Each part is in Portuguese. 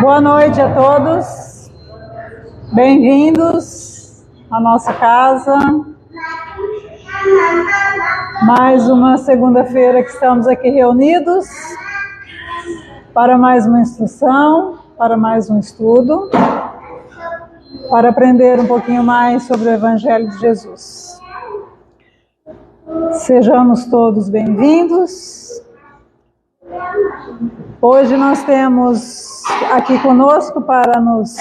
Boa noite a todos, bem-vindos à nossa casa. Mais uma segunda-feira que estamos aqui reunidos para mais uma instrução, para mais um estudo, para aprender um pouquinho mais sobre o Evangelho de Jesus. Sejamos todos bem-vindos. Hoje nós temos aqui conosco para nos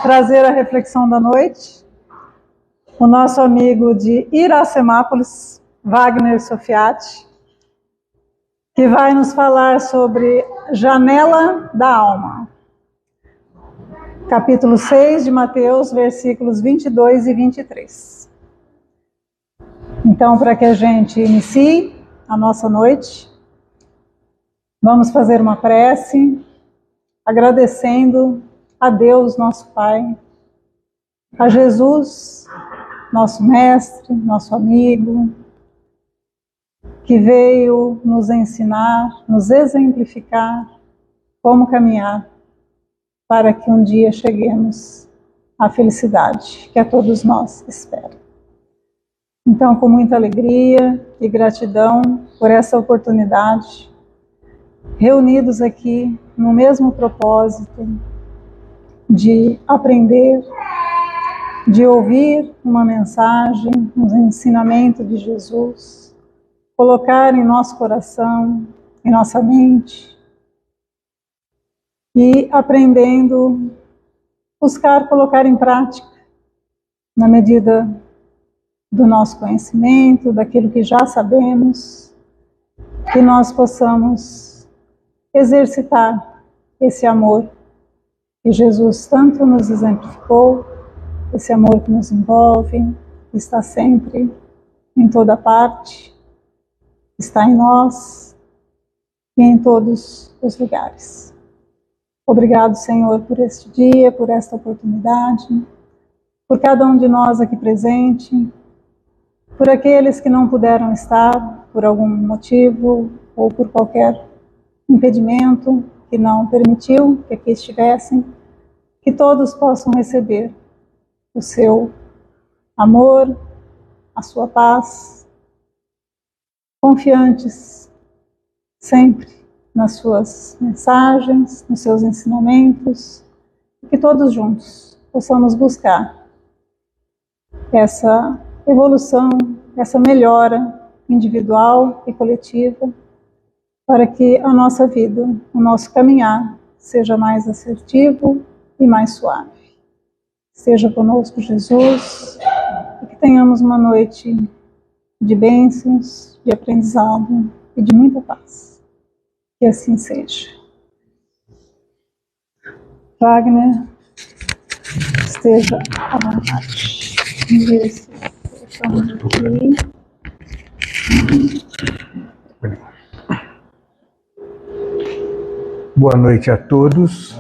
trazer a reflexão da noite o nosso amigo de Iracemápolis, Wagner Sofiati, que vai nos falar sobre Janela da Alma. Capítulo 6 de Mateus, versículos 22 e 23. Então, para que a gente inicie a nossa noite, vamos fazer uma prece, agradecendo a Deus, nosso Pai, a Jesus, nosso mestre, nosso amigo, que veio nos ensinar, nos exemplificar como caminhar para que um dia cheguemos à felicidade que a todos nós espera. Então, com muita alegria e gratidão por essa oportunidade, reunidos aqui no mesmo propósito de aprender, de ouvir uma mensagem, um ensinamento de Jesus, colocar em nosso coração, em nossa mente, e aprendendo, buscar colocar em prática, na medida do nosso conhecimento, daquilo que já sabemos, que nós possamos exercitar esse amor que Jesus tanto nos exemplificou, esse amor que nos envolve, que está sempre em toda parte, está em nós e em todos os lugares. Obrigado, Senhor, por este dia, por esta oportunidade, por cada um de nós aqui presente, por aqueles que não puderam estar por algum motivo ou por qualquer impedimento que não permitiu que aqui estivessem, que todos possam receber o seu amor, a sua paz, confiantes sempre nas suas mensagens, nos seus ensinamentos, e que todos juntos possamos buscar essa evolução, essa melhora individual e coletiva, para que a nossa vida, o nosso caminhar, seja mais assertivo e mais suave. Esteja conosco, Jesus, e que tenhamos uma noite de bênçãos, de aprendizado e de muita paz. Que assim seja. Wagner, esteja à vontade. Isso. Estamos aqui. Boa noite a todos.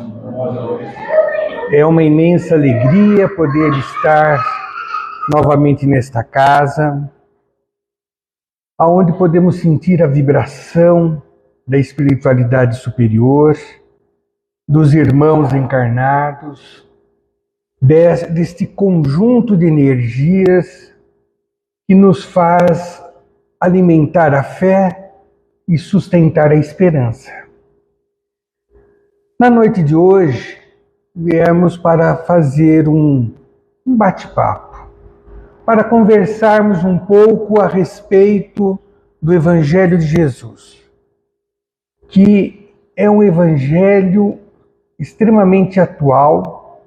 É uma imensa alegria poder estar novamente nesta casa, onde podemos sentir a vibração da espiritualidade superior, dos irmãos encarnados, deste conjunto de energias que nos faz alimentar a fé e sustentar a esperança. Na noite de hoje, viemos para fazer um bate-papo, para conversarmos um pouco a respeito do Evangelho de Jesus, que é um evangelho extremamente atual.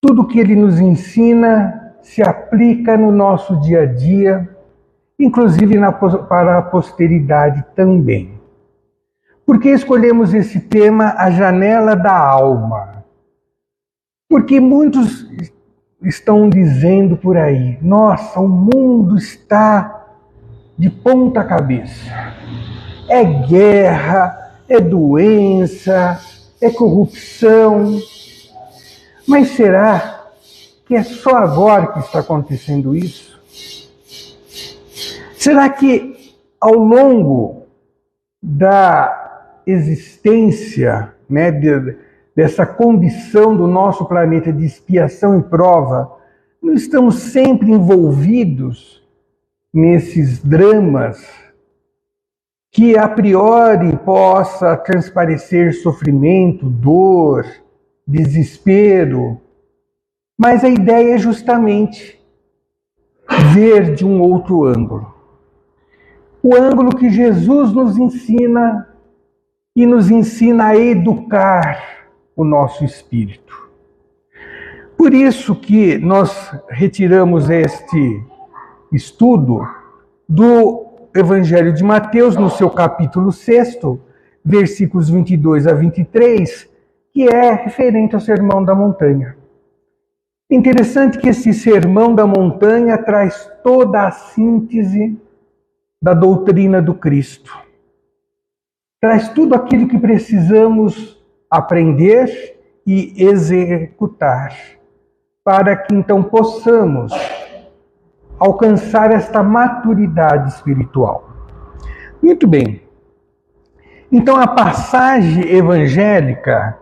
Tudo que ele nos ensina se aplica no nosso dia a dia, inclusive para a posteridade também. Por que escolhemos esse tema, a janela da alma? Porque muitos estão dizendo por aí, nossa, o mundo está de ponta cabeça. É guerra, é doença, é corrupção. Mas será que é só agora que está acontecendo isso? Será que ao longo da existência, né, dessa condição do nosso planeta de expiação e prova, não estamos sempre envolvidos nesses dramas que a priori possa transparecer sofrimento, dor, desespero, mas a ideia é justamente ver de um outro ângulo. O ângulo que Jesus nos ensina e nos ensina a educar o nosso espírito. Por isso que nós retiramos este estudo do Evangelho de Mateus, no seu capítulo 6, versículos 22 a 23, que é referente ao Sermão da Montanha. Interessante que esse Sermão da Montanha traz toda a síntese da doutrina do Cristo. Traz tudo aquilo que precisamos aprender e executar, para que então possamos alcançar esta maturidade espiritual. Muito bem. Então a passagem evangélica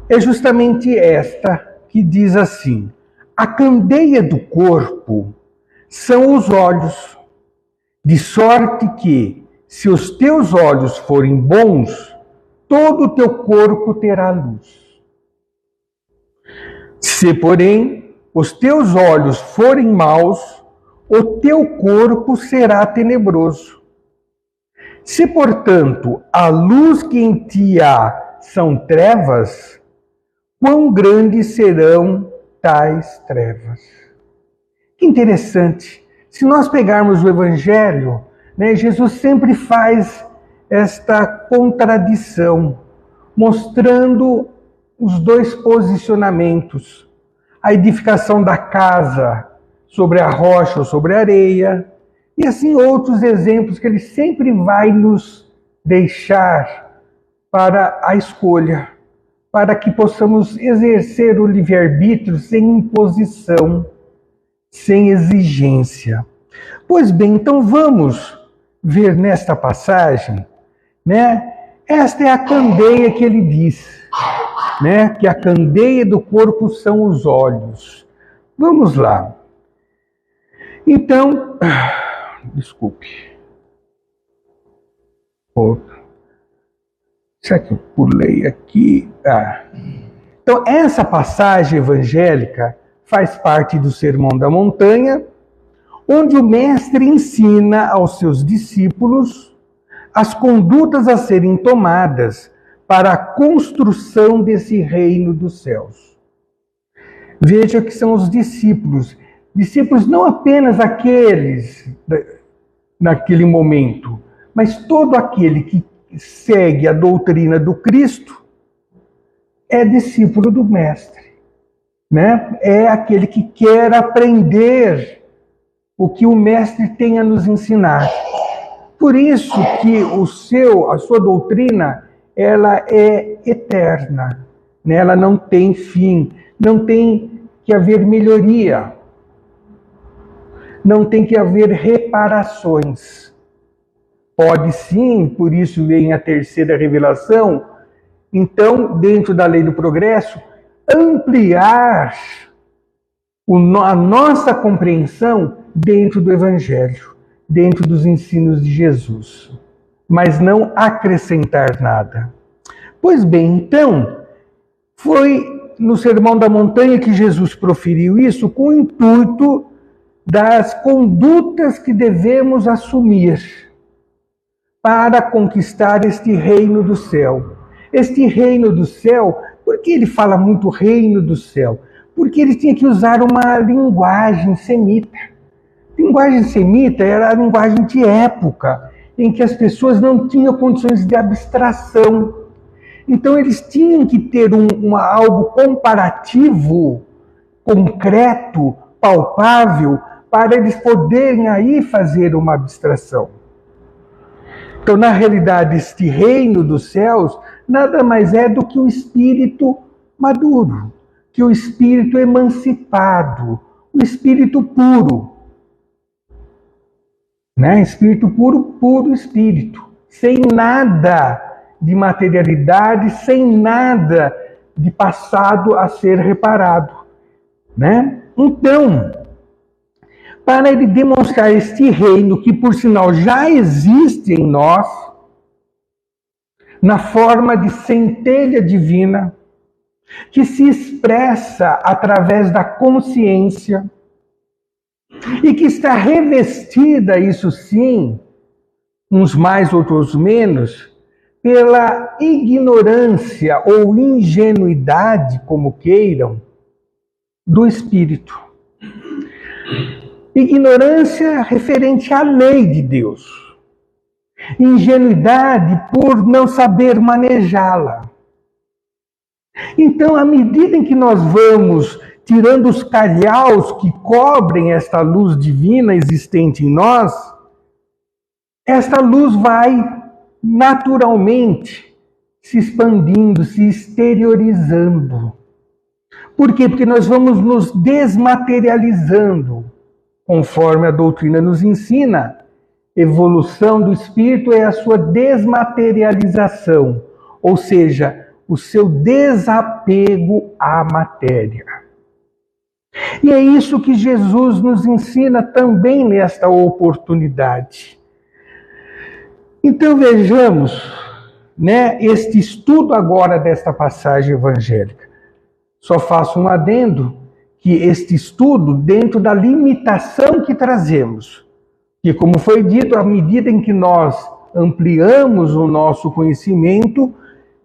é justamente esta que diz assim: a candeia do corpo são os olhos, de sorte que, se os teus olhos forem bons, todo o teu corpo terá luz. Se, porém, os teus olhos forem maus, o teu corpo será tenebroso. Se, portanto, a luz que em ti há são trevas, quão grandes serão tais trevas? Que interessante. Se nós pegarmos o Evangelho, né, Jesus sempre faz esta contradição, mostrando os dois posicionamentos. A edificação da casa sobre a rocha ou sobre a areia, e assim outros exemplos que ele sempre vai nos deixar para a escolha, para que possamos exercer o livre-arbítrio sem imposição, sem exigência. Pois bem, então vamos ver nesta passagem, né? Esta é a candeia que ele diz, né? Que a candeia do corpo são os olhos. Vamos lá. Então, desculpe. Será que eu pulei aqui? Então, essa passagem evangélica faz parte do Sermão da Montanha, onde o mestre ensina aos seus discípulos as condutas a serem tomadas para a construção desse reino dos céus. Veja que são os discípulos. Discípulos não apenas aqueles naquele momento, mas todo aquele que segue a doutrina do Cristo é discípulo do mestre, né? É aquele que quer aprender o que o mestre tem a nos ensinar. Por isso que a sua doutrina, ela é eterna, né? Ela não tem fim, não tem que haver melhoria, não tem que haver reparações. Pode sim, por isso vem a terceira revelação, então, dentro da lei do progresso, ampliar a nossa compreensão dentro do Evangelho, dentro dos ensinos de Jesus, mas não acrescentar nada. Pois bem, então, foi no Sermão da Montanha que Jesus proferiu isso com o intuito das condutas que devemos assumir para conquistar este reino do céu. Este reino do céu, por que ele fala muito reino do céu? Porque ele tinha que usar uma linguagem semita. Linguagem semita era a linguagem de época, em que as pessoas não tinham condições de abstração. Então eles tinham que ter algo comparativo, concreto, palpável, para eles poderem aí fazer uma abstração. Então, na realidade, este reino dos céus nada mais é do que o espírito maduro, que o espírito emancipado, o espírito puro. Né? Espírito puro, puro espírito, sem nada de materialidade, sem nada de passado a ser reparado, né? Então, para ele demonstrar este reino, que por sinal já existe em nós, na forma de centelha divina, que se expressa através da consciência e que está revestida, isso sim, uns mais, outros menos, pela ignorância ou ingenuidade, como queiram, do espírito. Ignorância referente à lei de Deus. Ingenuidade por não saber manejá-la. Então, à medida em que nós vamos tirando os calhaus que cobrem esta luz divina existente em nós, esta luz vai naturalmente se expandindo, se exteriorizando. Por quê? Porque nós vamos nos desmaterializando, conforme a doutrina nos ensina. Evolução do espírito é a sua desmaterialização, ou seja, o seu desapego à matéria. E é isso que Jesus nos ensina também nesta oportunidade. Então vejamos, né, este estudo agora desta passagem evangélica. Só faço um adendo, que este estudo dentro da limitação que trazemos. Que, como foi dito, à medida em que nós ampliamos o nosso conhecimento,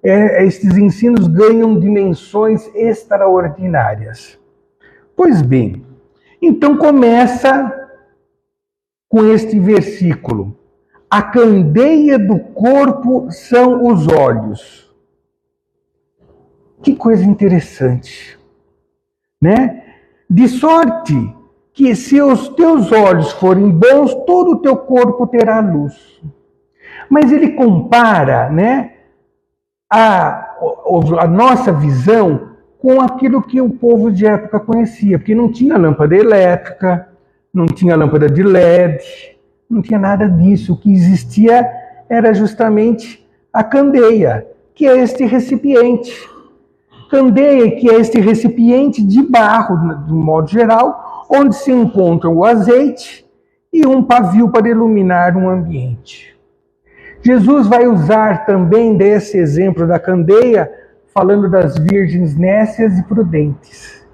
estes ensinos ganham dimensões extraordinárias. Pois bem, então começa com este versículo. A candeia do corpo são os olhos. Que coisa interessante, né? De sorte que se os teus olhos forem bons, todo o teu corpo terá luz. Mas ele compara, né, a nossa visão com aquilo que o povo de época conhecia, porque não tinha lâmpada elétrica, não tinha lâmpada de LED, não tinha nada disso. O que existia era justamente a candeia, que é este recipiente. Candeia, que é este recipiente de barro, de um modo geral, onde se encontra o azeite e um pavio para iluminar um ambiente. Jesus vai usar também desse exemplo da candeia, falando das virgens nécias e prudentes.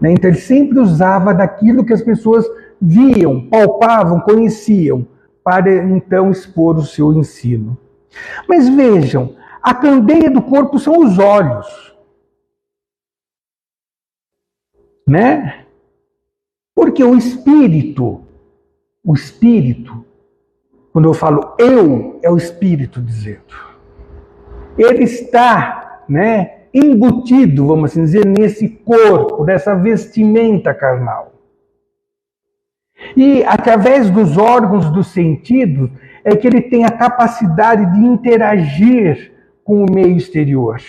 Então ele sempre usava daquilo que as pessoas viam, palpavam, conheciam, para então expor o seu ensino. Mas vejam, a candeia do corpo são os olhos. Né? Porque o espírito, quando eu falo eu, é o espírito dizendo. Ele está, né, embutido, vamos assim dizer, nesse corpo, nessa vestimenta carnal. E através dos órgãos dos sentidos é que ele tem a capacidade de interagir com o meio exterior.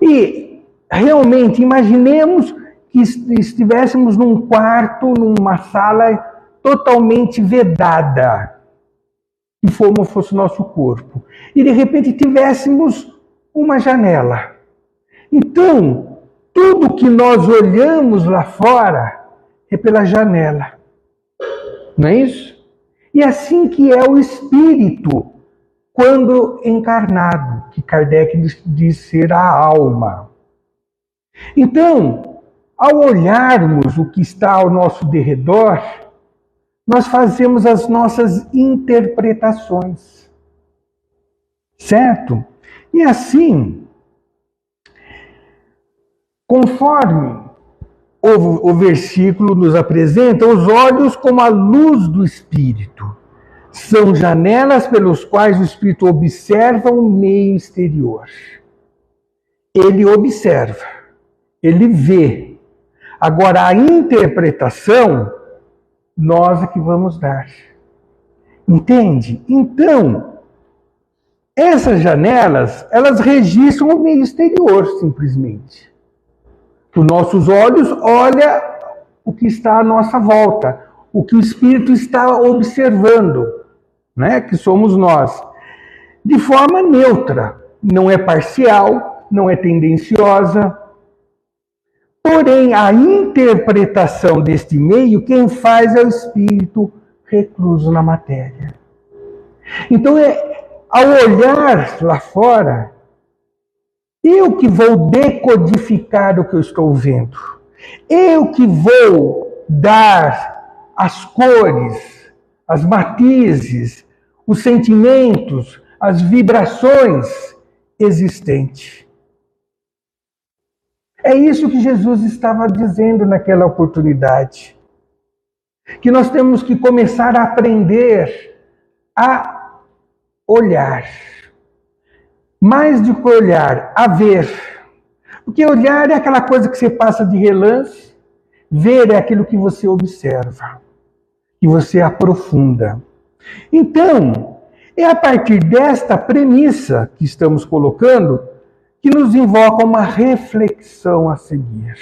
E realmente, imaginemos que estivéssemos num quarto, numa sala totalmente vedada, que fosse o nosso corpo, e de repente tivéssemos uma janela. Então, tudo que nós olhamos lá fora é pela janela. Não é isso? E assim que é o espírito, quando encarnado, que Kardec diz ser a alma. Então, ao olharmos o que está ao nosso derredor, nós fazemos as nossas interpretações. Certo? E assim, conforme o versículo nos apresenta, os olhos como a luz do Espírito. São janelas pelos quais o Espírito observa o meio exterior. Ele observa, ele vê. Agora, a interpretação, nós é que vamos dar. Entende? Então, essas janelas, elas registram o meio exterior, simplesmente. Os nossos olhos olham o que está à nossa volta, o que o Espírito está observando, né? Que somos nós. de forma neutra, não é parcial, não é tendenciosa. Porém, a interpretação deste meio, quem faz é o espírito recluso na matéria. Então, ao olhar lá fora, eu que vou decodificar o que eu estou vendo. Eu que vou dar as cores, as matizes, os sentimentos, as vibrações existentes. É isso que Jesus estava dizendo naquela oportunidade. Que nós temos que começar a aprender a olhar. Mais do que olhar, a ver. Porque olhar é aquela coisa que você passa de relance, ver é aquilo que você observa, que você aprofunda. Então, é a partir desta premissa que estamos colocando que nos invoca uma reflexão a seguir.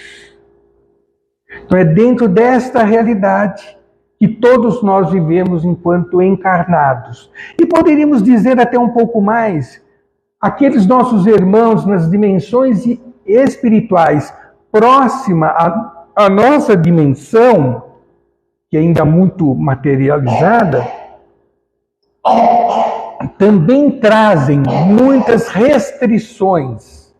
Então é dentro desta realidade que todos nós vivemos enquanto encarnados. E poderíamos dizer até um pouco mais, aqueles nossos irmãos nas dimensões espirituais próxima à nossa dimensão, que é ainda muito materializada, também trazem muitas restrições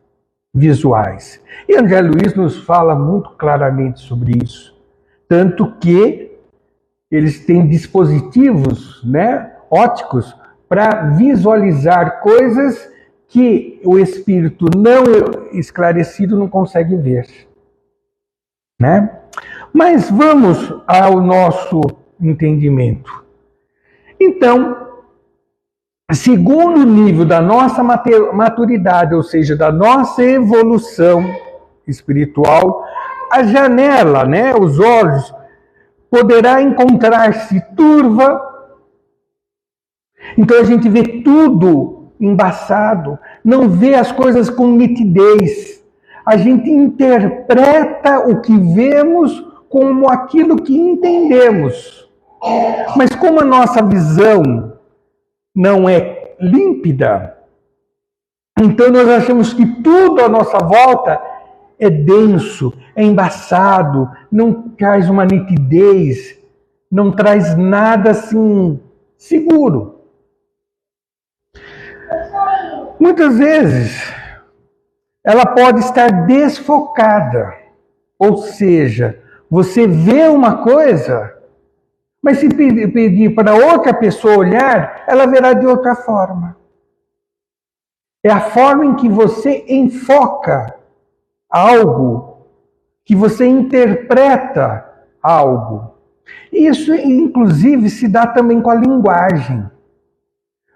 visuais. E André Luiz nos fala muito claramente sobre isso. Tanto que eles têm dispositivos, óticos para visualizar coisas que o espírito não esclarecido não consegue ver. Mas vamos ao nosso entendimento. Então, segundo o nível da nossa maturidade, ou seja, da nossa evolução espiritual, a janela, os olhos, poderá encontrar-se turva. Então a gente vê tudo embaçado, não vê as coisas com nitidez. A gente interpreta o que vemos como aquilo que entendemos. Mas como a nossa visão não é límpida, então nós achamos que tudo à nossa volta é denso, é embaçado, não traz uma nitidez, não traz nada assim seguro. Muitas vezes ela pode estar desfocada, ou seja, você vê uma coisa, mas se pedir para outra pessoa olhar, ela verá de outra forma. É a forma em que você enfoca algo, que você interpreta algo. Isso, inclusive, se dá também com a linguagem.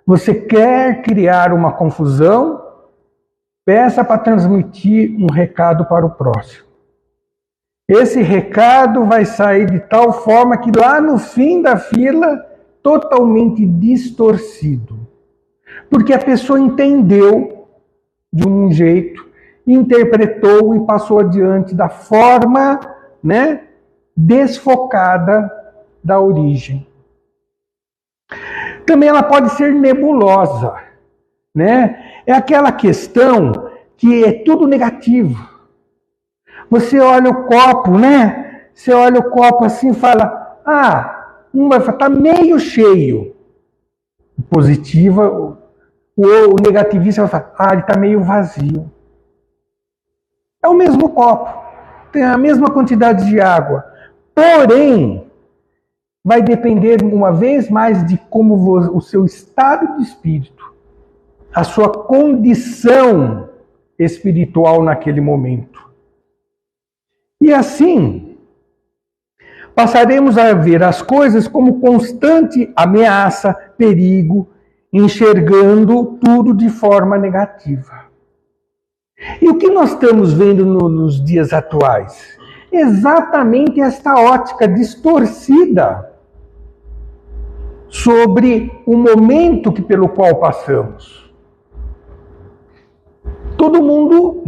Você quer criar uma confusão, peça para transmitir um recado para o próximo. Esse recado vai sair de tal forma que lá no fim da fila, totalmente distorcido. Porque a pessoa entendeu de um jeito, interpretou e passou adiante da forma, desfocada da origem. Também ela pode ser nebulosa, É aquela questão que é tudo negativo. Você olha o copo, Você olha o copo assim e fala, vai estar meio cheio. O positivo, o negativista vai falar, ele está meio vazio. É o mesmo copo, tem a mesma quantidade de água. Porém, vai depender uma vez mais de como o seu estado de espírito, a sua condição espiritual naquele momento. E assim, passaremos a ver as coisas como constante ameaça, perigo, enxergando tudo de forma negativa. E o que nós estamos vendo nos dias atuais? Exatamente esta ótica distorcida sobre o momento pelo qual passamos. Todo mundo,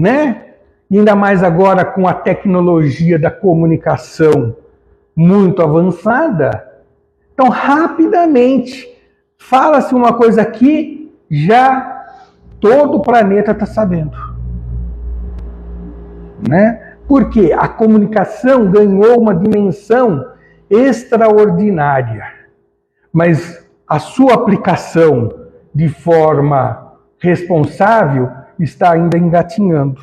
ainda mais agora com a tecnologia da comunicação muito avançada, então rapidamente fala-se uma coisa aqui já todo o planeta está sabendo. Né? Porque a comunicação ganhou uma dimensão extraordinária, mas a sua aplicação de forma responsável está ainda engatinhando.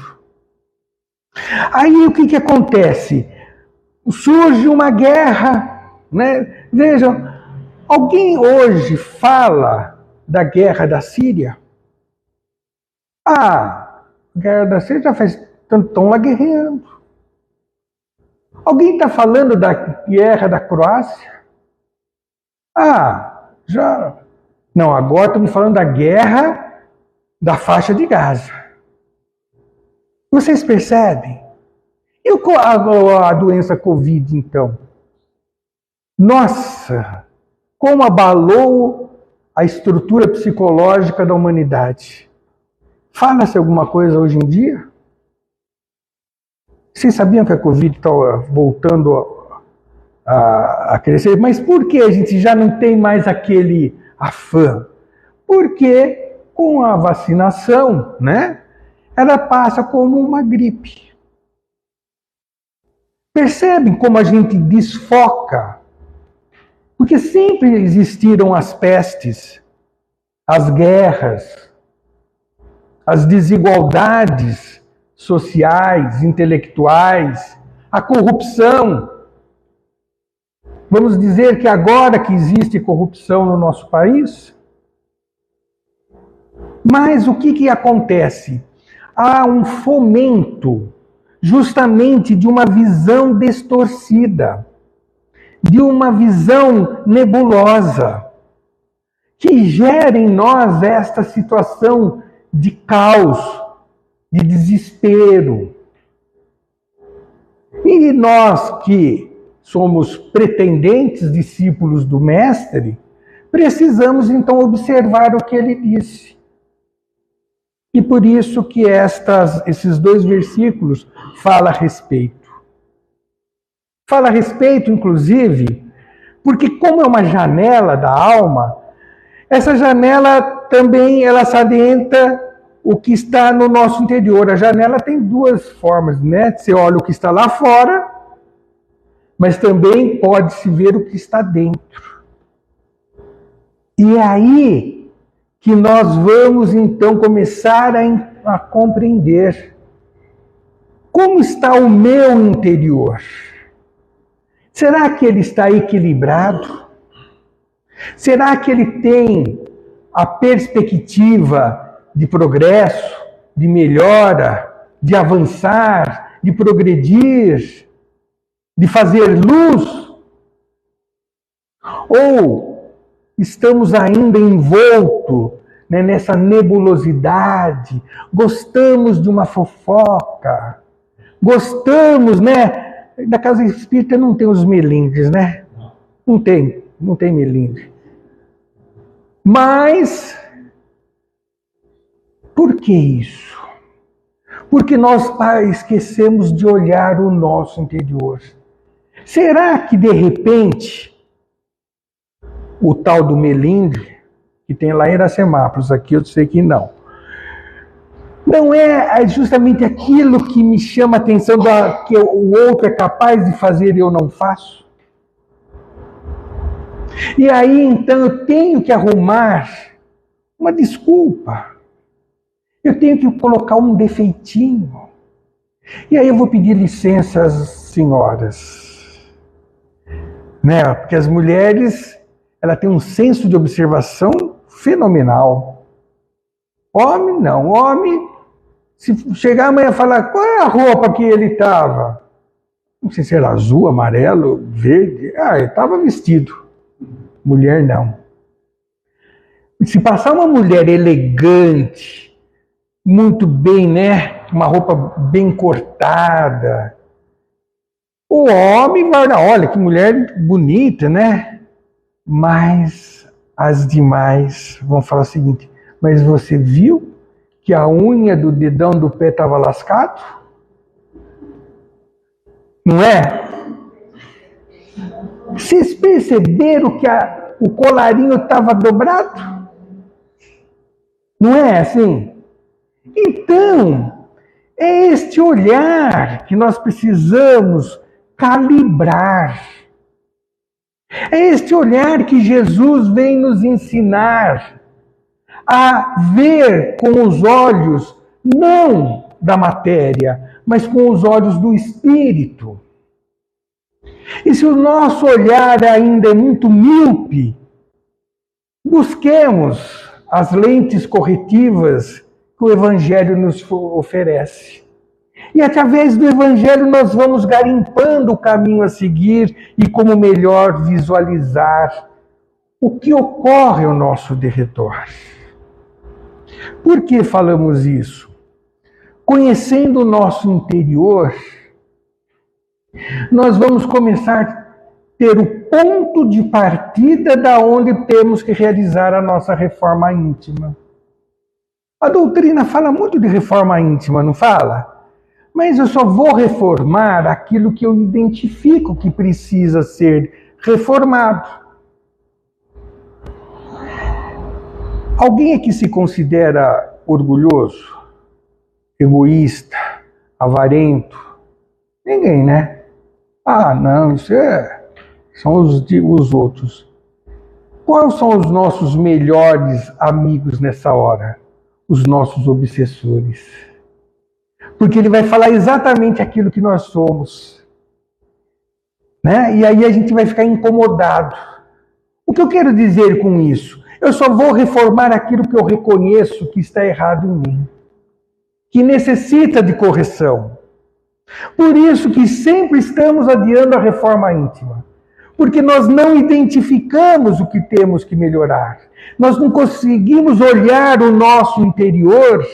Aí o que acontece? Surge uma guerra, né? Vejam, alguém hoje fala da guerra da Síria? A guerra da Síria já faz tanto estão lá guerreando. Alguém está falando da guerra da Croácia? Já. Não, agora estamos falando da guerra da faixa de Gaza. Vocês percebem? E a doença Covid, então? Nossa, como abalou a estrutura psicológica da humanidade. Fala-se alguma coisa hoje em dia? Vocês sabiam que a Covid está voltando a crescer? Mas por que a gente já não tem mais aquele afã? Porque com a vacinação, né, ela passa como uma gripe. Percebem como a gente desfoca? Porque sempre existiram as pestes, as guerras, as desigualdades sociais, intelectuais, a corrupção. Vamos dizer que agora que existe corrupção no nosso país? Mas o que acontece? Há um fomento justamente de uma visão distorcida, de uma visão nebulosa, que gera em nós esta situação de caos, de desespero. E nós que somos pretendentes discípulos do Mestre, precisamos então observar o que ele disse. E por isso que esses 2 versículos falam a respeito. Fala a respeito, inclusive, porque como é uma janela da alma, essa janela também ela salienta o que está no nosso interior. A janela tem 2 formas, né? Você olha o que está lá fora, mas também pode-se ver o que está dentro. E é aí que nós vamos então começar a compreender como está o meu interior. Será que ele está equilibrado? Será que ele tem a perspectiva de progresso, de melhora, de avançar, de progredir, de fazer luz? Ou estamos ainda envoltos, né, nessa nebulosidade, gostamos de uma fofoca, gostamos, né? Da casa espírita não tem os melindres, né? Não tem melindre. Mas, por que isso? Porque nós esquecemos de olhar o nosso interior. Será que, de repente, o tal do melindre, que tem lá em Iracemápolis, aqui eu sei que não é justamente aquilo que me chama a atenção, que o outro é capaz de fazer e eu não faço? E aí, então, eu tenho que arrumar uma desculpa. Eu tenho que colocar um defeitinho. E aí eu vou pedir licença às senhoras. Né? Porque as mulheres, ela tem um senso de observação fenomenal. Homem não. Homem, se chegar amanhã e falar, qual é a roupa que ele estava? Não sei se era azul, amarelo, verde. Ele estava vestido. Mulher não. Se passar uma mulher elegante, muito bem, né? Uma roupa bem cortada, o homem vai olhar, olha que mulher bonita, né? Mas as demais vão falar o seguinte, mas você viu que a unha do dedão do pé estava lascado? Não é? Vocês perceberam que o colarinho estava dobrado? Não é assim? Então, é este olhar que nós precisamos calibrar. É este olhar que Jesus vem nos ensinar a ver com os olhos, não da matéria, mas com os olhos do Espírito. E se o nosso olhar ainda é muito míope, busquemos as lentes corretivas que o Evangelho nos oferece. E através do Evangelho nós vamos garimpando o caminho a seguir e como melhor visualizar o que ocorre ao nosso derredor. Por que falamos isso? Conhecendo o nosso interior, nós vamos começar a ter o ponto de partida da onde temos que realizar a nossa reforma íntima. A doutrina fala muito de reforma íntima, não fala? Mas eu só vou reformar aquilo que eu identifico que precisa ser reformado. Alguém aqui se considera orgulhoso, egoísta, avarento? Ninguém, né? Ah, não, isso são os outros. Quais são os nossos melhores amigos nessa hora? Os nossos obsessores. Porque ele vai falar exatamente aquilo que nós somos. Né? E aí a gente vai ficar incomodado. O que eu quero dizer com isso? Eu só vou reformar aquilo que eu reconheço que está errado em mim, que necessita de correção. Por isso que sempre estamos adiando a reforma íntima. Porque nós não identificamos o que temos que melhorar. Nós não conseguimos olhar o nosso interior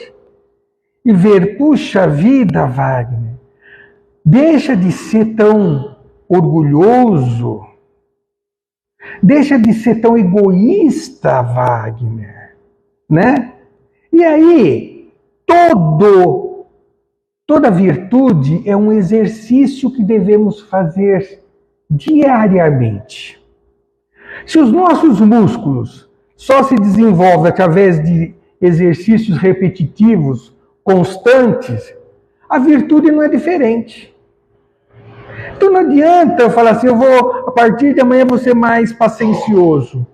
e ver, puxa vida, Wagner, deixa de ser tão orgulhoso, deixa de ser tão egoísta, Wagner, né? E aí, toda virtude é um exercício que devemos fazer diariamente. Se os nossos músculos só se desenvolvem através de exercícios repetitivos, constantes, a virtude não é diferente. Então não adianta eu falar assim, a partir de amanhã vou ser mais paciencioso.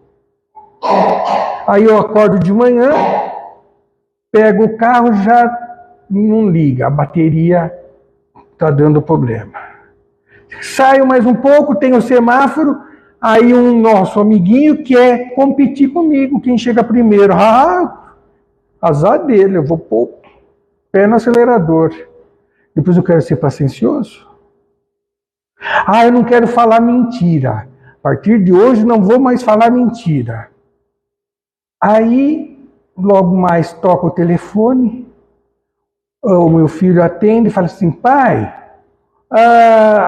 Aí eu acordo de manhã, pego o carro, já não liga, a bateria está dando problema. Saio mais um pouco, tem o semáforo, aí um nosso amiguinho quer competir comigo, quem chega primeiro. Azar dele, eu vou pôr o pé no acelerador. Depois eu quero ser paciencioso. Eu não quero falar mentira. A partir de hoje não vou mais falar mentira. Aí, logo mais toca o telefone, o meu filho atende e fala assim, pai,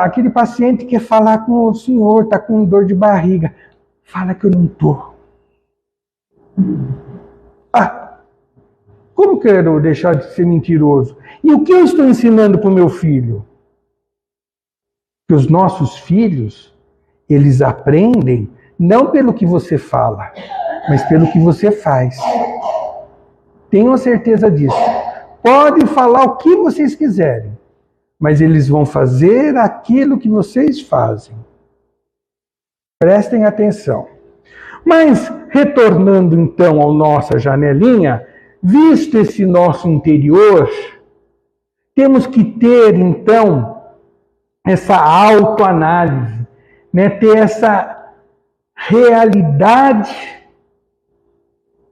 aquele paciente quer falar com o senhor, está com dor de barriga. Fala que eu não estou. Como quero deixar de ser mentiroso? E o que eu estou ensinando para o meu filho? Que os nossos filhos, eles aprendem não pelo que você fala, mas pelo que você faz. Tenham certeza disso. Podem falar o que vocês quiserem, mas eles vão fazer aquilo que vocês fazem. Prestem atenção. Mas, retornando então à nossa janelinha, visto esse nosso interior, temos que ter então essa autoanálise, né? Ter essa realidade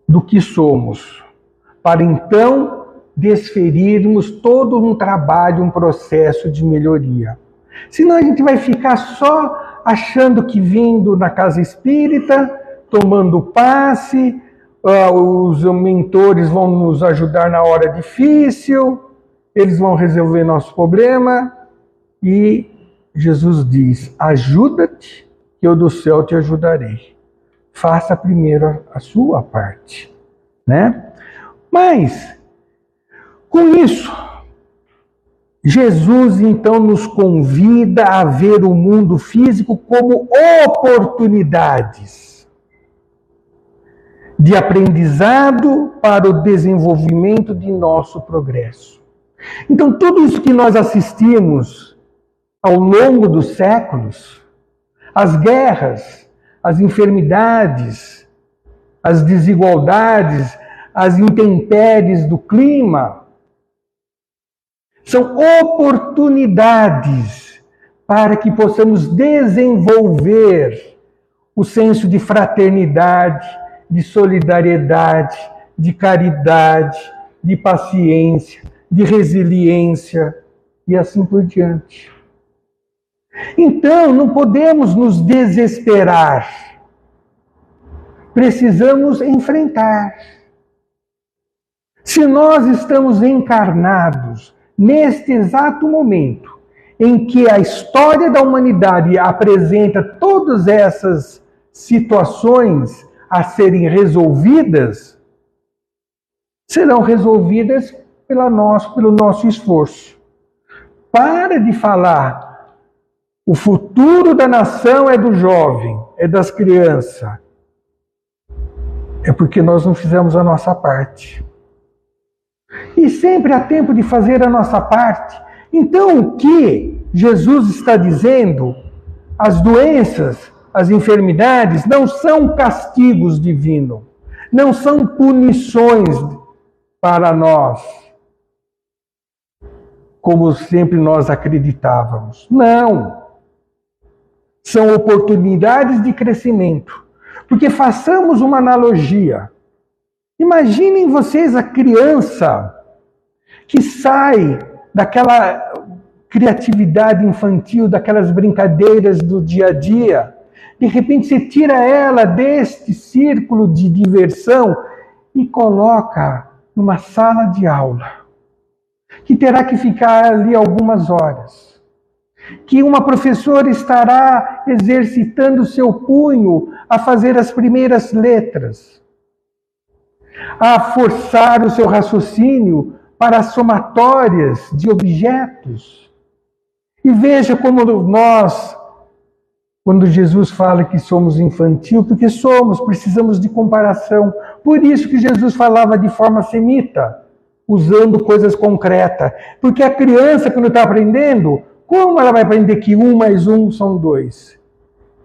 do que somos, para então desferirmos todo um trabalho, um processo de melhoria. Senão a gente vai ficar só achando que vindo na casa espírita, tomando passe, os mentores vão nos ajudar na hora difícil, eles vão resolver nosso problema. E Jesus diz, ajuda-te, que eu do céu te ajudarei. Faça primeiro a sua parte, né? Mas, com isso, Jesus então nos convida a ver o mundo físico como oportunidades. de aprendizado para o desenvolvimento de nosso progresso. Então, tudo isso que nós assistimos ao longo dos séculos, as guerras, as enfermidades, as desigualdades, as intempéries do clima, são oportunidades para que possamos desenvolver o senso de fraternidade, de solidariedade, de caridade, de paciência, de resiliência e assim por diante. Então, não podemos nos desesperar. Precisamos enfrentar. Se nós estamos encarnados neste exato momento em que a história da humanidade apresenta todas essas situações a serem resolvidas, serão resolvidas pelo nosso esforço. Para de falar, o futuro da nação é do jovem, é das crianças. É porque nós não fizemos a nossa parte. E sempre há tempo de fazer a nossa parte. Então, o que Jesus está dizendo? As doenças, as enfermidades não são castigos divinos, não são punições para nós, como sempre nós acreditávamos. Não. São oportunidades de crescimento. Porque façamos uma analogia. Imaginem vocês a criança que sai daquela criatividade infantil, daquelas brincadeiras do dia a dia. De repente você tira ela deste círculo de diversão e coloca numa sala de aula, que terá que ficar ali algumas horas, que uma professora estará exercitando seu punho a fazer as primeiras letras, a forçar o seu raciocínio para as somatórias de objetos. E veja como nós, quando Jesus fala que somos infantil, porque somos, precisamos de comparação. Por isso que Jesus falava de forma semita, usando coisas concretas. Porque a criança, quando está aprendendo, como ela vai aprender que 1 mais 1 são 2?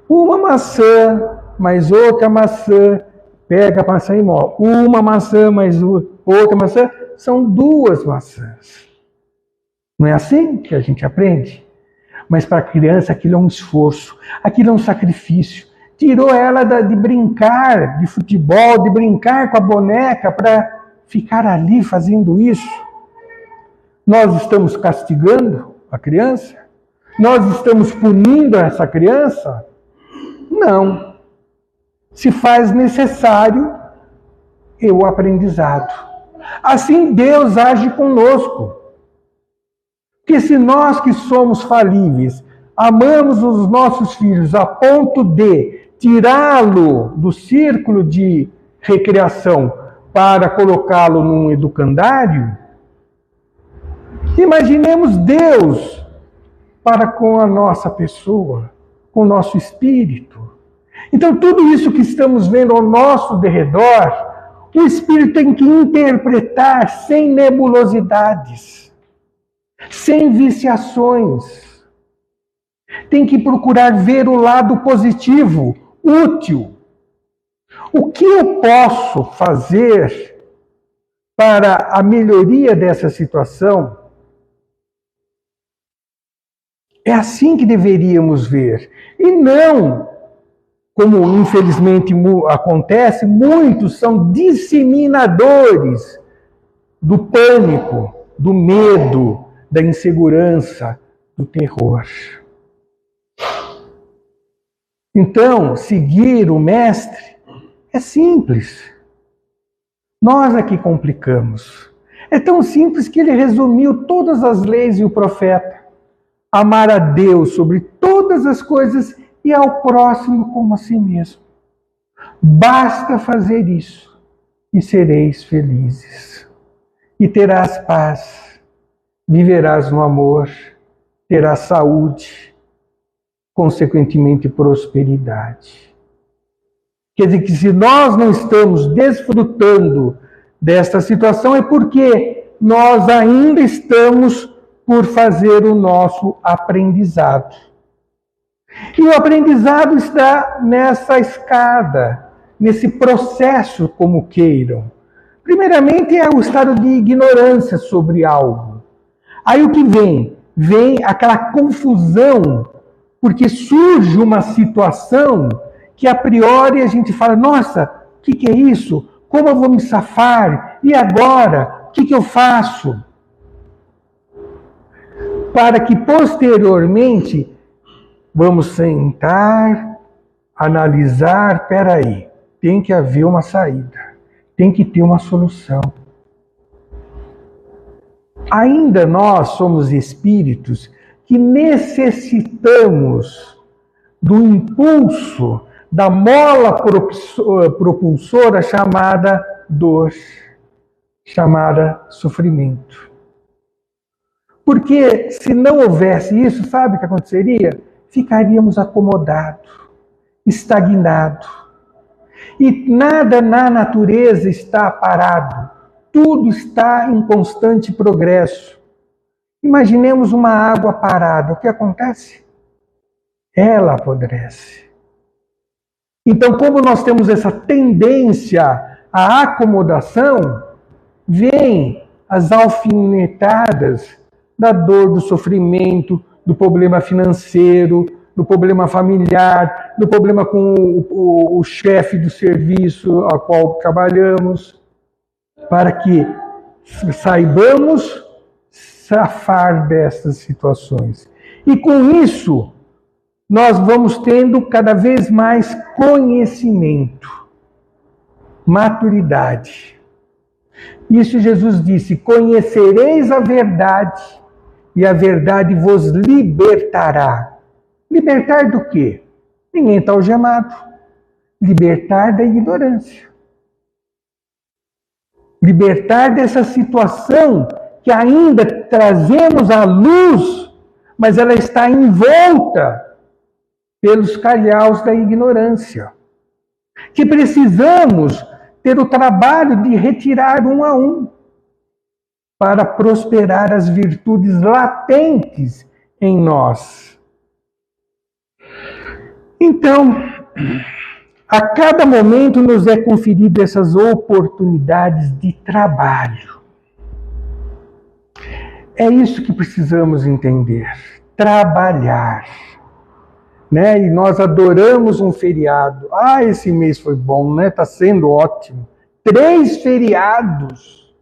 Uma maçã mais outra maçã, pega a maçã e move. Uma maçã mais outra maçã, são 2 maçãs. Não é assim que a gente aprende? Mas para a criança aquilo é um esforço, aquilo é um sacrifício. Tirou ela de brincar de futebol, de brincar com a boneca para ficar ali fazendo isso. Nós estamos castigando a criança? Nós estamos punindo essa criança? Não. Se faz necessário o aprendizado. Assim Deus age conosco. Porque se nós que somos falíveis, amamos os nossos filhos a ponto de tirá-lo do círculo de recreação para colocá-lo num educandário, imaginemos Deus para com a nossa pessoa, com o nosso espírito. Então tudo isso que estamos vendo ao nosso derredor, o espírito tem que interpretar sem nebulosidades, sem viciações. Tem que procurar ver o lado positivo, útil. O que eu posso fazer para a melhoria dessa situação? É assim que deveríamos ver. E não, como infelizmente acontece, muitos são disseminadores do pânico, do medo, da insegurança, do terror. Então, seguir o Mestre é simples. Nós aqui complicamos. É tão simples que ele resumiu todas as leis e o profeta. Amar a Deus sobre todas as coisas e ao próximo como a si mesmo. Basta fazer isso e sereis felizes. E terás paz, viverás no amor, terás saúde, consequentemente prosperidade. Quer dizer que se nós não estamos desfrutando desta situação é porque nós ainda estamos por fazer o nosso aprendizado. E o aprendizado está nessa escada, nesse processo, como queiram. Primeiramente é o estado de ignorância sobre algo. Aí o que vem? Vem aquela confusão, porque surge uma situação que a priori a gente fala, nossa, o que é isso? Como eu vou me safar? E agora? O que eu faço? Para que posteriormente vamos sentar, analisar, peraí, tem que haver uma saída, tem que ter uma solução. Ainda nós somos espíritos que necessitamos do impulso da mola propulsora chamada dor, chamada sofrimento. Porque se não houvesse isso, sabe o que aconteceria? Ficaríamos acomodados, estagnados. E nada na natureza está parado. Tudo está em constante progresso. Imaginemos uma água parada. O que acontece? Ela apodrece. Então, como nós temos essa tendência à acomodação, vêm as alfinetadas da dor, do sofrimento, do problema financeiro, do problema familiar, do problema com o chefe do serviço ao qual trabalhamos, para que saibamos safar dessas situações. E com isso, nós vamos tendo cada vez mais conhecimento, maturidade. Isso Jesus disse, conhecereis a verdade e a verdade vos libertará. Libertar do quê? Ninguém está algemado. Libertar da ignorância. Libertar dessa situação que ainda trazemos à luz, mas ela está envolta pelos calhaus da ignorância. Que precisamos ter o trabalho de retirar um a um para prosperar as virtudes latentes em nós. Então, a cada momento nos é conferida essas oportunidades de trabalho. É isso que precisamos entender. Trabalhar. Né? E nós adoramos um feriado. Ah, esse mês foi bom, né? Está sendo ótimo. 3 feriados.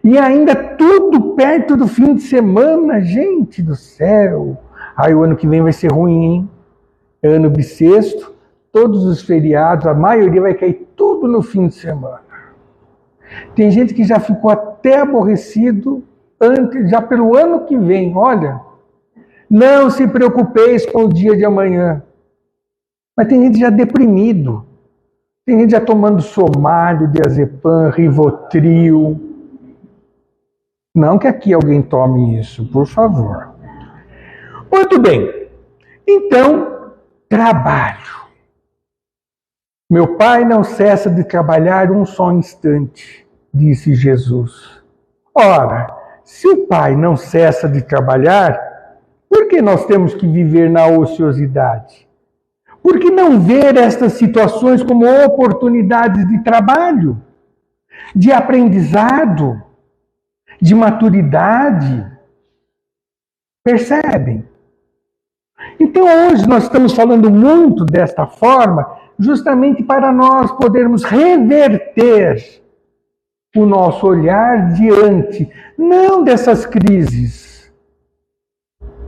E ainda tudo perto do fim de semana. Gente do céu. Aí o ano que vem vai ser ruim, hein? Ano bissexto. Todos os feriados, a maioria vai cair tudo no fim de semana. Tem gente que já ficou até aborrecido antes, já pelo ano que vem. Olha, não se preocupeis com o dia de amanhã. Mas tem gente já deprimido. Tem gente já tomando somário, diazepam, Rivotril. Não que aqui alguém tome isso, por favor. Muito bem. Então, trabalho. Meu Pai não cessa de trabalhar um só instante, disse Jesus. Ora, se o Pai não cessa de trabalhar, por que nós temos que viver na ociosidade? Por que não ver estas situações como oportunidades de trabalho, de aprendizado, de maturidade? Percebem? Então hoje nós estamos falando muito desta forma, justamente para nós podermos reverter o nosso olhar diante, não dessas crises,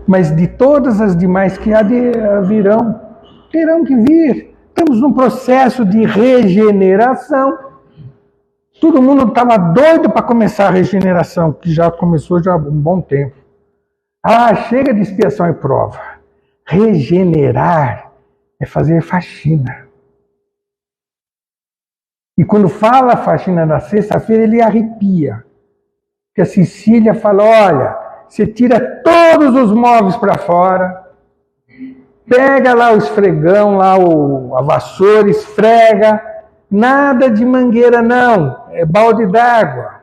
mas de todas as demais que virão, terão que vir. Estamos num processo de regeneração. Todo mundo estava doido para começar a regeneração, que já começou já há um bom tempo. Ah, chega de expiação e prova. Regenerar é fazer faxina. E quando fala a faxina na sexta-feira, ele arrepia. Porque a Cecília fala, olha, você tira todos os móveis para fora, Pega lá o esfregão, lá a vassoura, esfrega. Nada de mangueira não, é balde d'água.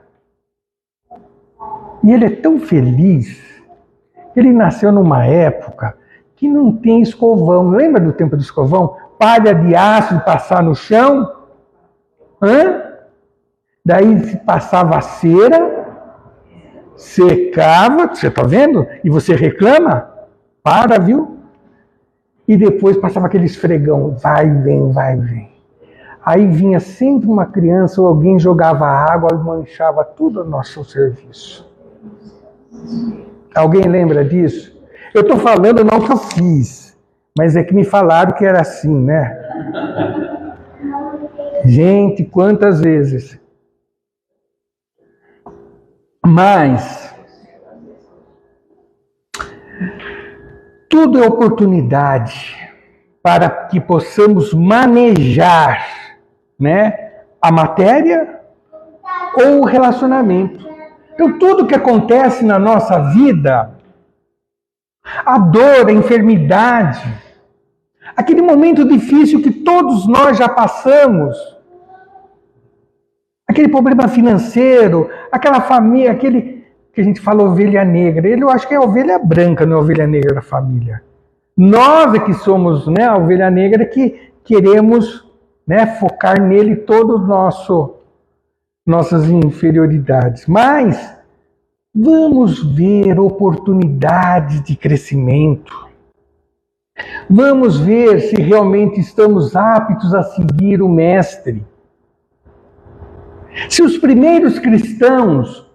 E ele é tão feliz. Ele nasceu numa época que não tem escovão. Lembra do tempo do escovão? Palha de aço de passar no chão. Daí se passava a cera, secava, você está vendo? E você reclama? Para, viu? E depois passava aquele esfregão, vai e vem, vai e vem. Aí vinha sempre uma criança ou alguém jogava água e manchava tudo o nosso serviço. Alguém lembra disso? Eu estou falando não que eu fiz, mas é que me falaram que era assim, né? Gente, quantas vezes. Mas tudo é oportunidade para que possamos manejar, né, a matéria ou o relacionamento. Então, tudo que acontece na nossa vida, a dor, a enfermidade, aquele momento difícil que todos nós já passamos, aquele problema financeiro, aquela família, aquele que a gente fala ovelha negra, eu acho que é a ovelha branca, não é a ovelha negra da família. Nós é que somos, né, a ovelha negra que queremos, né, focar nele todo o nossas inferioridades. Mas vamos ver oportunidades de crescimento. Vamos ver se realmente estamos aptos a seguir o Mestre. Se os primeiros cristãos,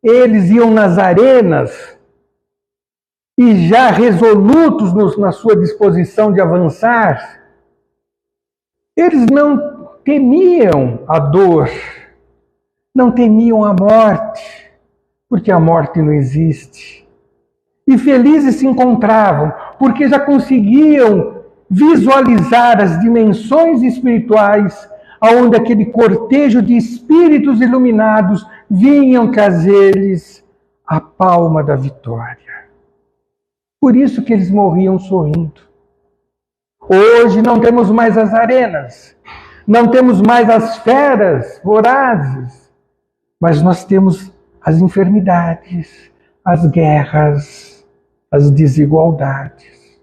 eles iam nas arenas e já resolutos na sua disposição de avançar, eles não temiam a dor, não temiam a morte, porque a morte não existe. E felizes se encontravam, porque já conseguiam visualizar as dimensões espirituais, onde aquele cortejo de espíritos iluminados vinham trazer-lhes a palma da vitória. Por isso que eles morriam sorrindo. Hoje não temos mais as arenas, não temos mais as feras vorazes, mas nós temos as enfermidades, as guerras, as desigualdades.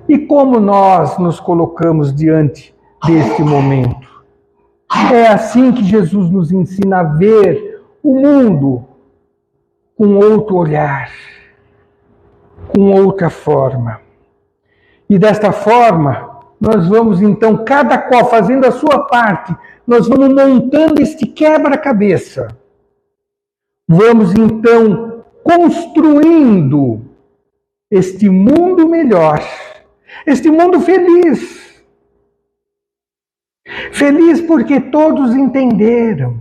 E como nós nos colocamos diante deste momento? É assim que Jesus nos ensina a ver o mundo com outro olhar, com outra forma. E desta forma, nós vamos então, cada qual fazendo a sua parte, nós vamos montando este quebra-cabeça. Vamos então construindo este mundo melhor, este mundo feliz. Feliz porque todos entenderam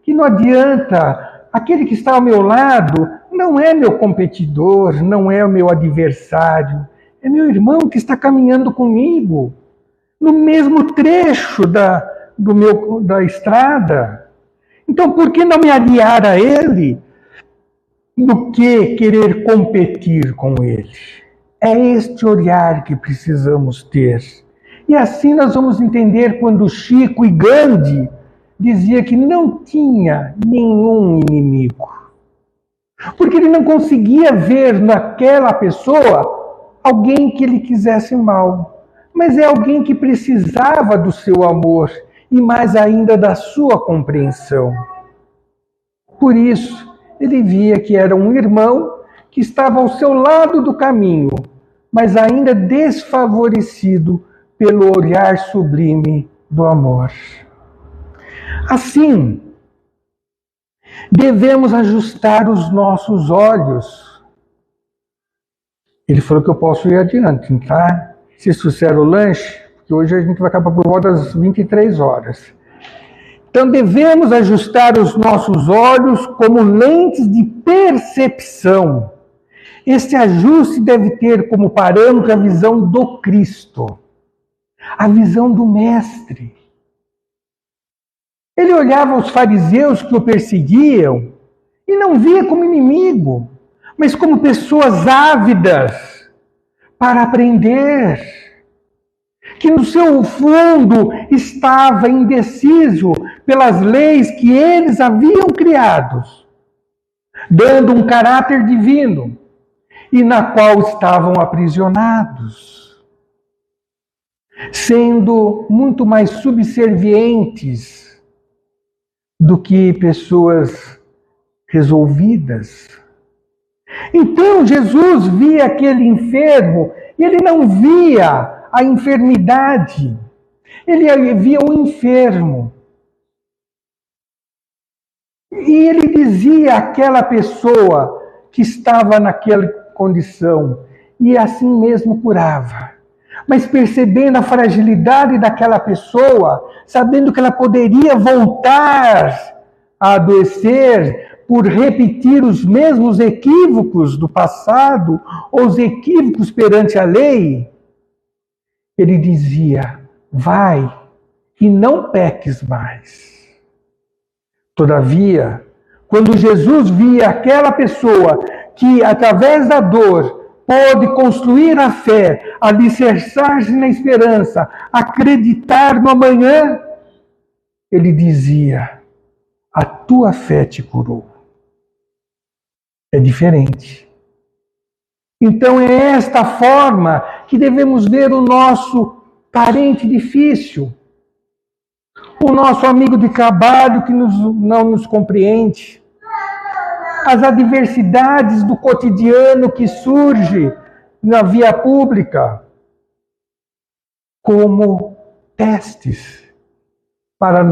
que não adianta, aquele que está ao meu lado não é meu competidor, não é o meu adversário, é meu irmão que está caminhando comigo no mesmo trecho da estrada. Então, por que não me aliar a ele do que querer competir com ele? É este olhar que precisamos ter. E assim nós vamos entender quando Chico e Gandhi dizia que não tinha nenhum inimigo. Porque ele não conseguia ver naquela pessoa alguém que ele quisesse mal. Mas é alguém que precisava do seu amor e mais ainda da sua compreensão. Por isso, ele via que era um irmão que estava ao seu lado do caminho, mas ainda desfavorecido pelo olhar sublime do amor. Assim, devemos ajustar os nossos olhos. Ele falou que eu posso ir adiante, tá? Se trouxer o lanche, porque hoje a gente vai acabar por volta das 23 horas. Então devemos ajustar os nossos olhos como lentes de percepção. Este ajuste deve ter como parâmetro a visão do Cristo, a visão do Mestre. Ele olhava os fariseus que o perseguiam e não via como inimigo, mas como pessoas ávidas para aprender, que no seu fundo estava indeciso pelas leis que eles haviam criado, dando um caráter divino, e na qual estavam aprisionados, sendo muito mais subservientes do que pessoas resolvidas. Então Jesus via aquele enfermo, e ele não via a enfermidade, ele via o enfermo. E ele dizia àquela pessoa que estava naquela condição, e assim mesmo curava. Mas percebendo a fragilidade daquela pessoa, sabendo que ela poderia voltar a adoecer por repetir os mesmos equívocos do passado, ou os equívocos perante a lei, ele dizia: vai e não peques mais. Todavia, quando Jesus via aquela pessoa que, através da dor, pôde construir a fé, alicerçar-se na esperança, acreditar no amanhã, ele dizia: a tua fé te curou. É diferente. Então é esta forma que devemos ver o nosso parente difícil, o nosso amigo de trabalho que não nos compreende, as adversidades do cotidiano que surge na via pública, como testes para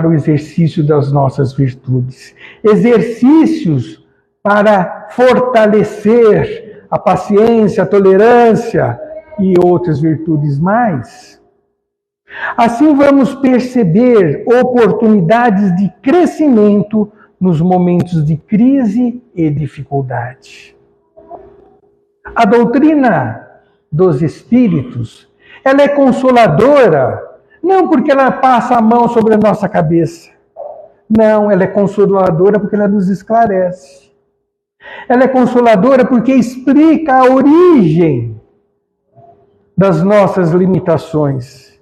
o exercício das nossas virtudes, exercícios para fortalecer a paciência, a tolerância e outras virtudes mais. Assim vamos perceber oportunidades de crescimento nos momentos de crise e dificuldade. A doutrina dos Espíritos, ela é consoladora, não porque ela passa a mão sobre a nossa cabeça. Não, ela é consoladora porque ela nos esclarece. Ela é consoladora porque explica a origem das nossas limitações.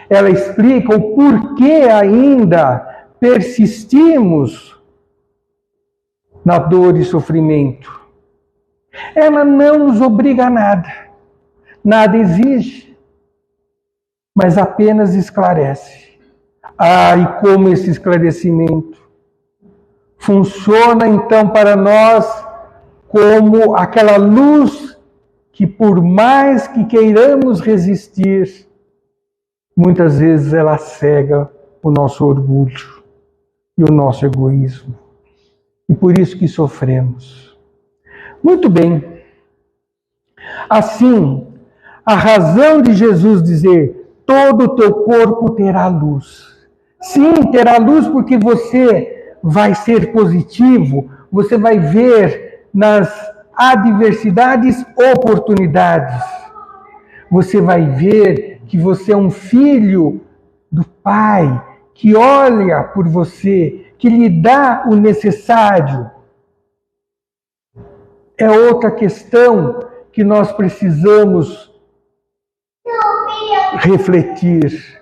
Ela explica o porquê ainda persistimos na dor e sofrimento. Ela não nos obriga a nada, nada exige, mas apenas esclarece. E como esse esclarecimento funciona então para nós como aquela luz que, por mais que queiramos resistir, muitas vezes ela cega o nosso orgulho e o nosso egoísmo. E por isso que sofremos. Muito bem. Assim, a razão de Jesus dizer: todo o teu corpo terá luz. Sim, terá luz porque você vai ser positivo, você vai ver nas adversidades oportunidades. Você vai ver que você é um filho do Pai, que olha por você, que lhe dá o necessário. É outra questão que nós precisamos refletir.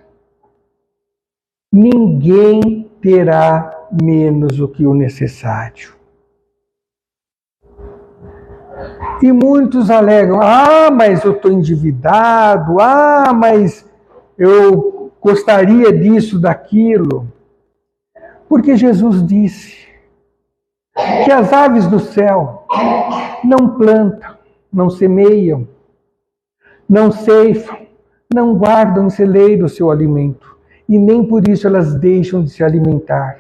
Ninguém terá menos do que o necessário. E muitos alegam: mas eu estou endividado, mas eu gostaria disso, daquilo. Porque Jesus disse que as aves do céu não plantam, não semeiam, não ceifam, não guardam em celeiro o seu alimento, e nem por isso elas deixam de se alimentar,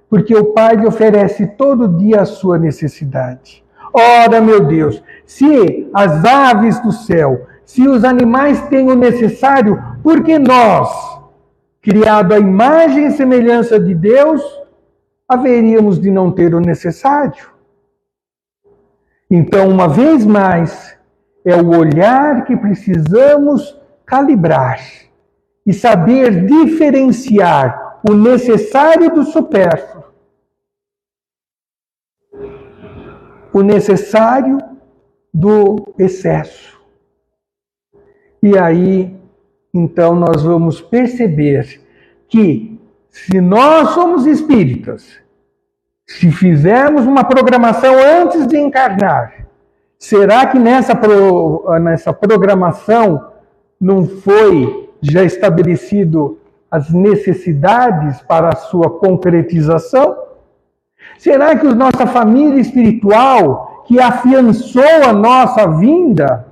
porque o Pai lhe oferece todo dia a sua necessidade. Ora, meu Deus, se as aves do céu, se os animais têm o necessário, por que nós, criados à imagem e semelhança de Deus, haveríamos de não ter o necessário? Então, uma vez mais, é o olhar que precisamos calibrar e saber diferenciar o necessário do supérfluo. O necessário do excesso. E aí, então, nós vamos perceber que, se nós somos espíritas, se fizermos uma programação antes de encarnar, será que nessa programação não foi já estabelecido as necessidades para a sua concretização? Será que a nossa família espiritual, que afiançou a nossa vinda,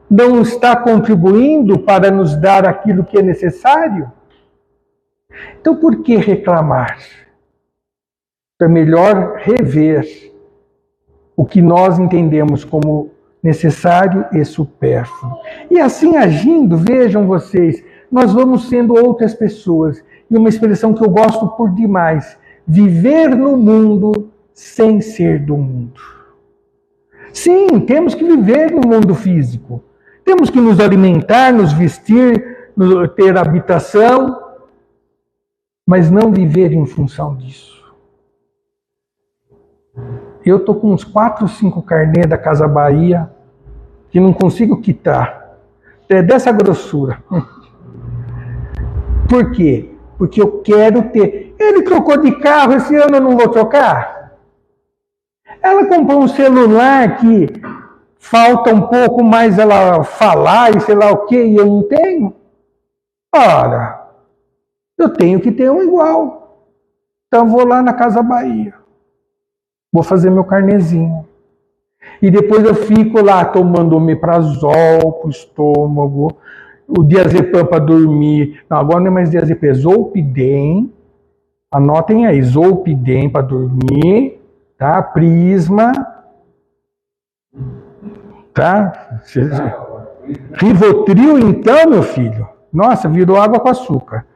não está contribuindo para nos dar aquilo que é necessário? Então, por que reclamar? É melhor rever o que nós entendemos como necessário e supérfluo. E assim agindo, vejam vocês, nós vamos sendo outras pessoas. E uma expressão que eu gosto por demais: viver no mundo sem ser do mundo. Sim, temos que viver no mundo físico. Temos que nos alimentar, nos vestir, ter habitação, mas não viver em função disso. Eu estou com uns 4, 5 carnês da Casa Bahia que não consigo quitar. É dessa grossura. Por quê? Porque eu quero ter. Ele trocou de carro, esse ano eu não vou trocar. Ela comprou um celular que falta um pouco mais ela falar e sei lá o quê, e eu não tenho. Ora, eu tenho que ter um igual. Então eu vou lá na Casa Bahia. Vou fazer meu carnezinho. E depois eu fico lá tomando omeprazol pro estômago, o diazepam para dormir. Não, agora não é mais diazepam, é Zolpidem. Anotem aí, Zolpidem para dormir, tá? Prisma, tá? Rivotril então, meu filho. Nossa, virou água com açúcar.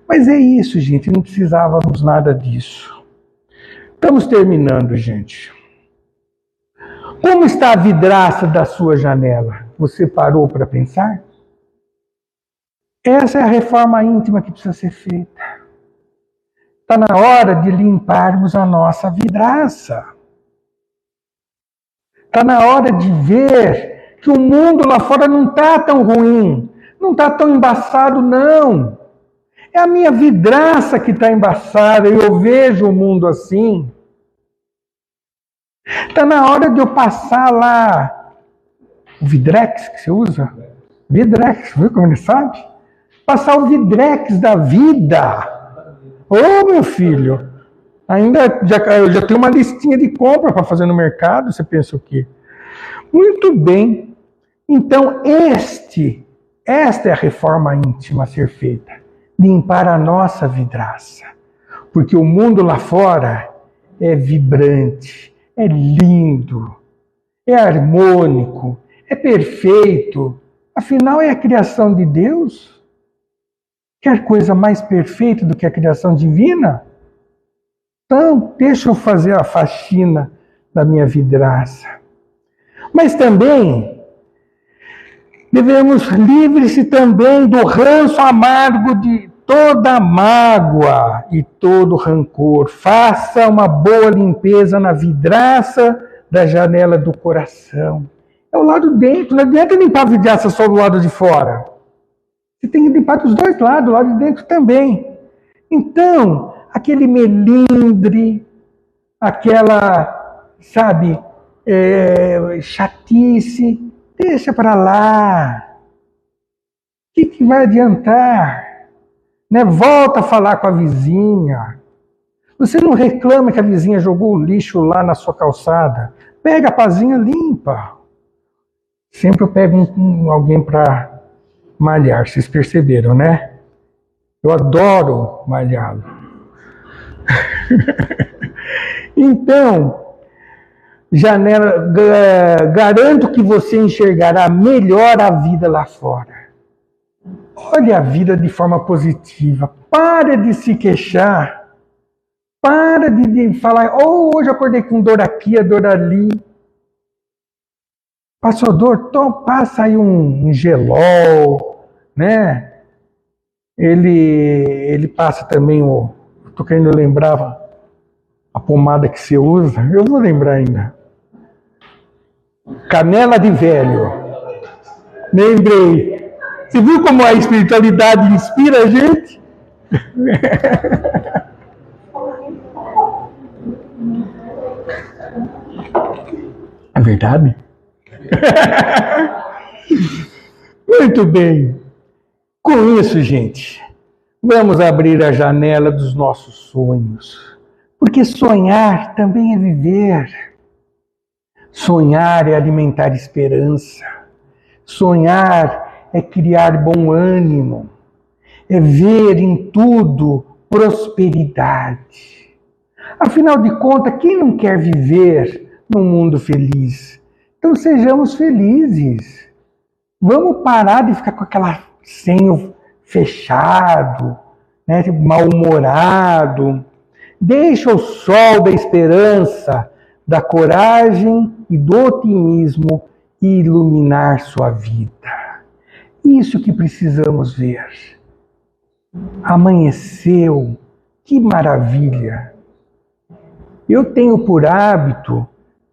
Mas é isso, gente, não precisávamos nada disso. Estamos terminando, gente. Como está a vidraça da sua janela? Você parou para pensar? Essa é a reforma íntima que precisa ser feita. Está na hora de limparmos a nossa vidraça. Está na hora de ver que o mundo lá fora não está tão ruim, não está tão embaçado, não. É a minha vidraça que está embaçada, eu vejo o mundo assim. Está na hora de eu passar lá o Vidrex que você usa. Vidrex, viu como ele sabe? Passar o Vidrex da vida. Ô, meu filho, eu já tenho uma listinha de compra para fazer no mercado, você pensa o quê? Muito bem. Então, esta é a reforma íntima a ser feita. Limpar a nossa vidraça. Porque o mundo lá fora é vibrante, é lindo, é harmônico, é perfeito. Afinal, é a criação de Deus. Quer coisa mais perfeita do que a criação divina? Então, deixa eu fazer a faxina da minha vidraça. Mas também devemos livre-se também do ranço amargo de toda mágoa e todo rancor. Faça uma boa limpeza na vidraça da janela do coração. É o lado de dentro, não adianta limpar a vidraça só do lado de fora. Você tem que limpar dos dois lados, do lado de dentro também. Então, aquele melindre, aquela, sabe, chatice, deixa para lá. O que vai adiantar? Né? Volta a falar com a vizinha. Você não reclama que a vizinha jogou o lixo lá na sua calçada. Pega a pazinha, limpa. Sempre eu pego alguém para malhar, vocês perceberam, né? Eu adoro malhá-lo. Então, janela, garanto que você enxergará melhor a vida lá fora. Olhe a vida de forma positiva. Para de se queixar. Para de falar, hoje eu acordei com dor aqui, a dor ali. Passou dor? Então passa aí um gelol, né? Ele passa também estou querendo lembrar a pomada que você usa. Eu vou lembrar ainda. Canela de velho. Lembrei. Você viu como a espiritualidade inspira a gente? É verdade? Muito bem. Com isso, gente, vamos abrir a janela dos nossos sonhos. Porque sonhar também é viver. Sonhar é alimentar esperança. Sonhar é criar bom ânimo. É ver em tudo prosperidade. Afinal de contas, quem não quer viver num mundo feliz? Então sejamos felizes. Vamos parar de ficar com aquela senho fechado, né, mal-humorado. Deixa o sol da esperança, da coragem e do otimismo iluminar sua vida. Isso que precisamos ver. Amanheceu, que maravilha! Eu tenho por hábito,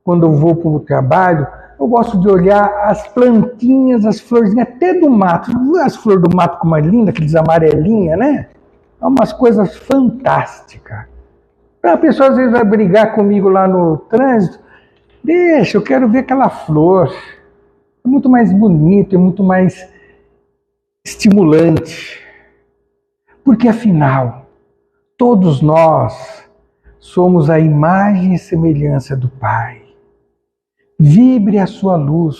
quando eu vou para o trabalho, eu gosto de olhar as plantinhas, as florzinhas, até do mato. As flores do mato como é linda, aqueles amarelinhas, né? É umas coisas fantásticas. A pessoa às vezes vai brigar comigo lá no trânsito. Deixa, eu quero ver aquela flor. É muito mais bonito, é muito mais estimulante. Porque afinal, todos nós somos a imagem e semelhança do Pai. Vibre a sua luz.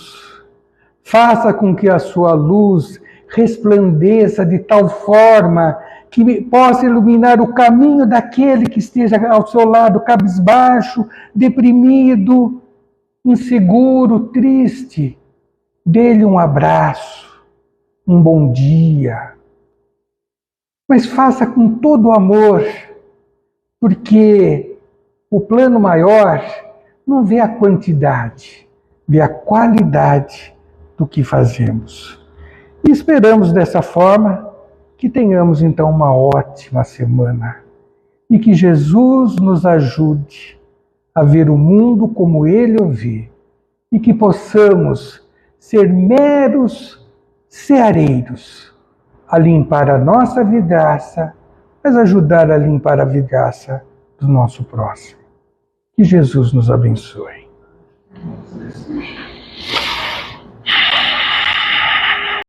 Faça com que a sua luz resplandeça de tal forma que possa iluminar o caminho daquele que esteja ao seu lado cabisbaixo, deprimido, inseguro, triste. Dê-lhe um abraço, um bom dia. Mas faça com todo o amor, porque o plano maior não vê a quantidade, vê a qualidade do que fazemos. E esperamos dessa forma que tenhamos então uma ótima semana e que Jesus nos ajude a ver o mundo como Ele o vê e que possamos ser meros ceareiros a limpar a nossa vidraça, mas ajudar a limpar a vidraça do nosso próximo. Que Jesus nos abençoe.